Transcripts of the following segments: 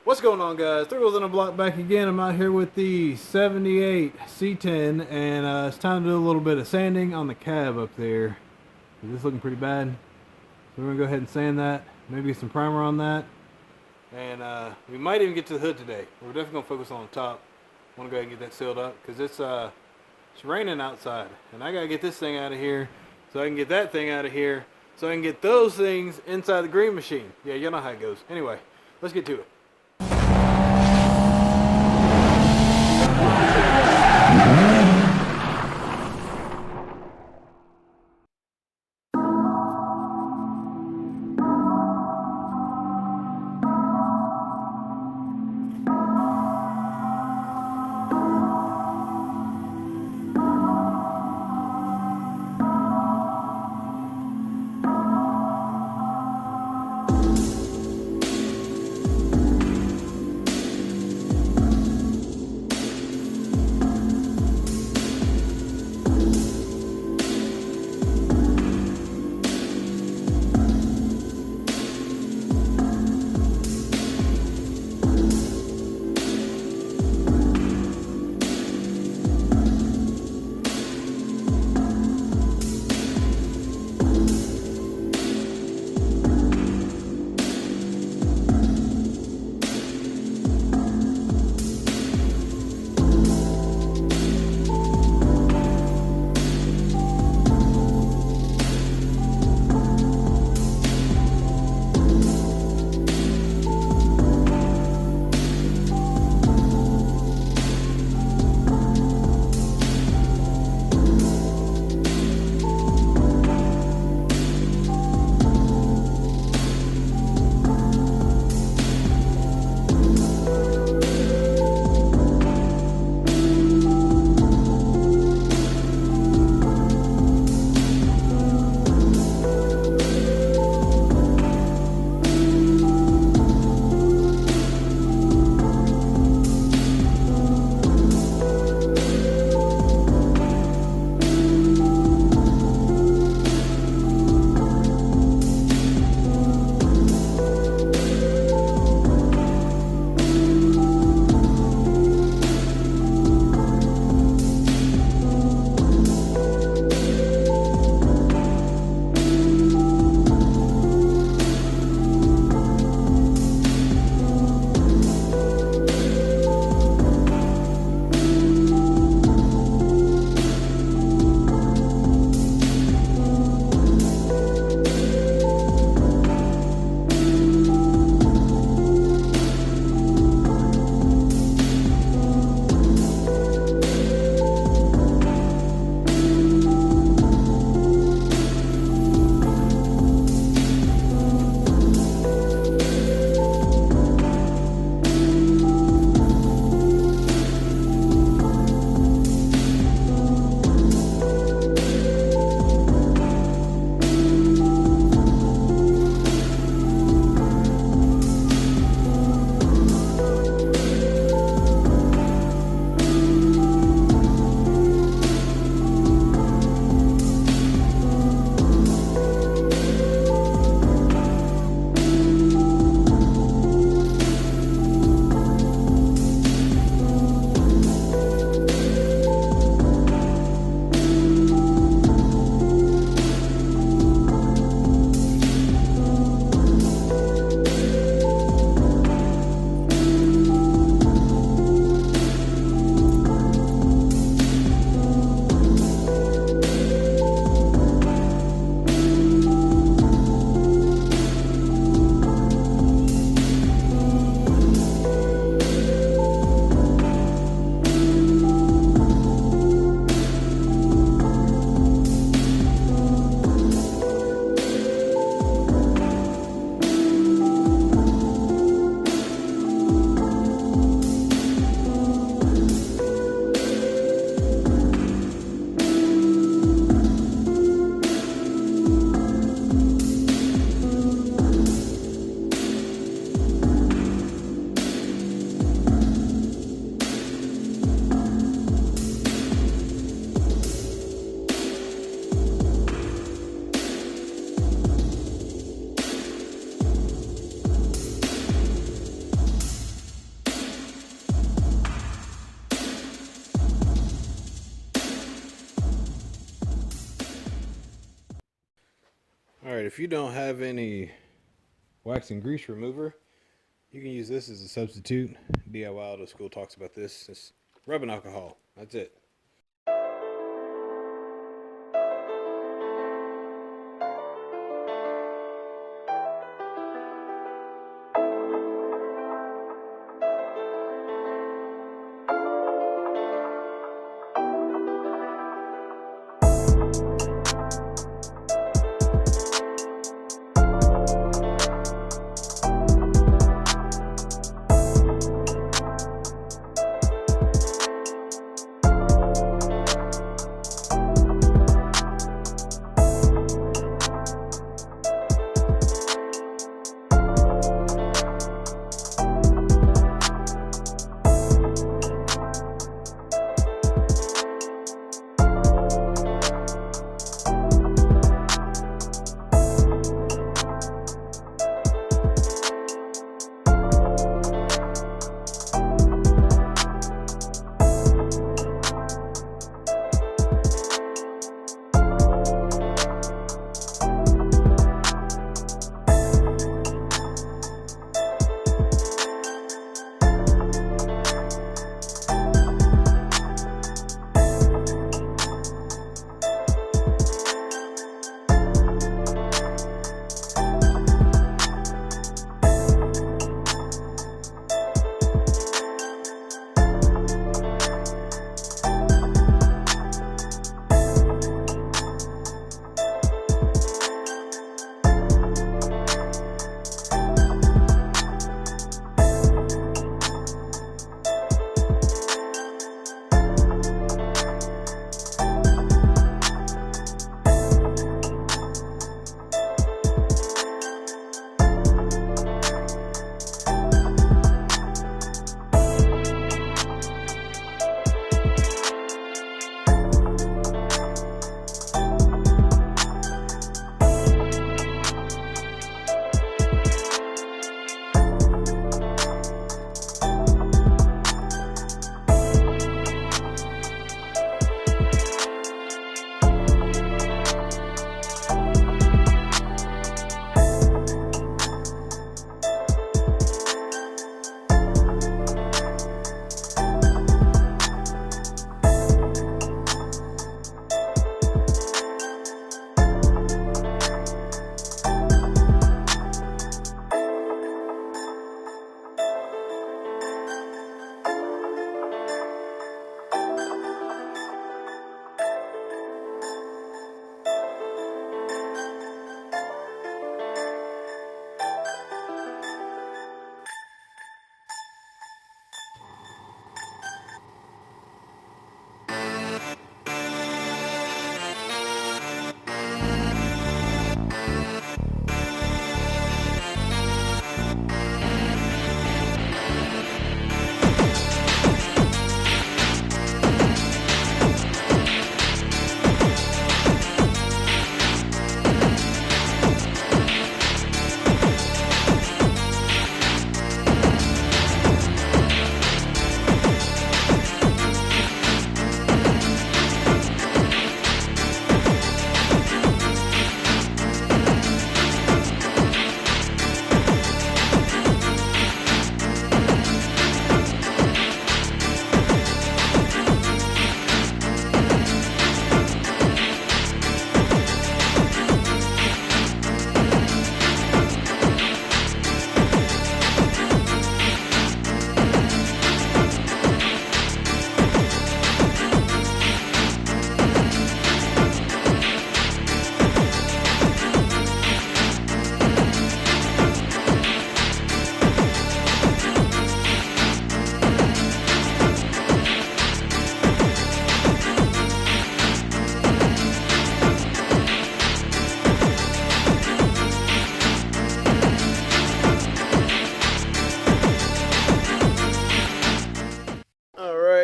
What's going on, guys? Three Wheels on the Block back again. I'm out here with the 78 C-10, and it's time to do a little bit of sanding on the cab up there. It's looking pretty bad. So we're going to go ahead and sand that, maybe get some primer on that. And we might even get to the hood today. We're definitely going to focus on the top. I want to go ahead and get that sealed up because it's raining outside. And I got to get this thing out of here so I can get that thing out of here so I can get those things inside the green machine. Yeah, you know how it goes. Anyway, let's get to it. if you don't have any wax and grease remover, you can use this as a substitute. DIY Auto School talks about this. It's rubbing alcohol. That's it.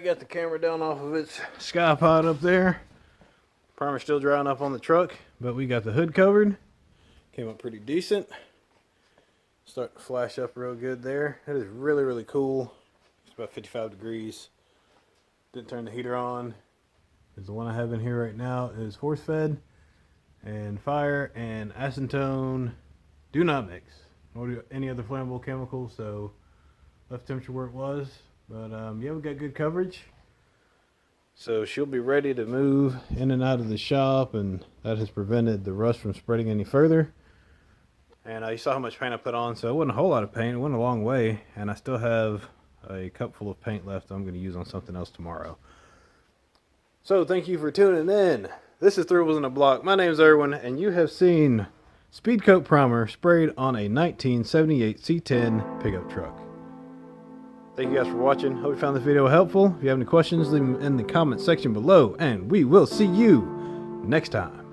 Got the camera down off of its sky pod up there. Primer's still drying up on the truck, but we got the hood covered. Came up pretty decent. Starting to flash up real good there. That is really, really cool. It's about 55 degrees. Didn't turn the heater on. The one I have in here right now is horse fed. And fire and acetone do not mix, nor do any other flammable chemicals, so left temperature where it was. But yeah, we got good coverage. So she'll be ready to move in and out of the shop, and that has prevented the rust from spreading any further. And you saw how much paint I put on, so it wasn't a whole lot of paint. It went a long way, and I still have a cup full of paint left I'm going to use on something else tomorrow. So thank you for tuning in. This is Three Wheels in a Block. My name is Erwin, and you have seen Speedokte Primer sprayed on a 1978 C-10 pickup truck. Thank you guys for watching. Hope you found this video helpful. If you have any questions, leave them in the comment section below, and we will see you next time.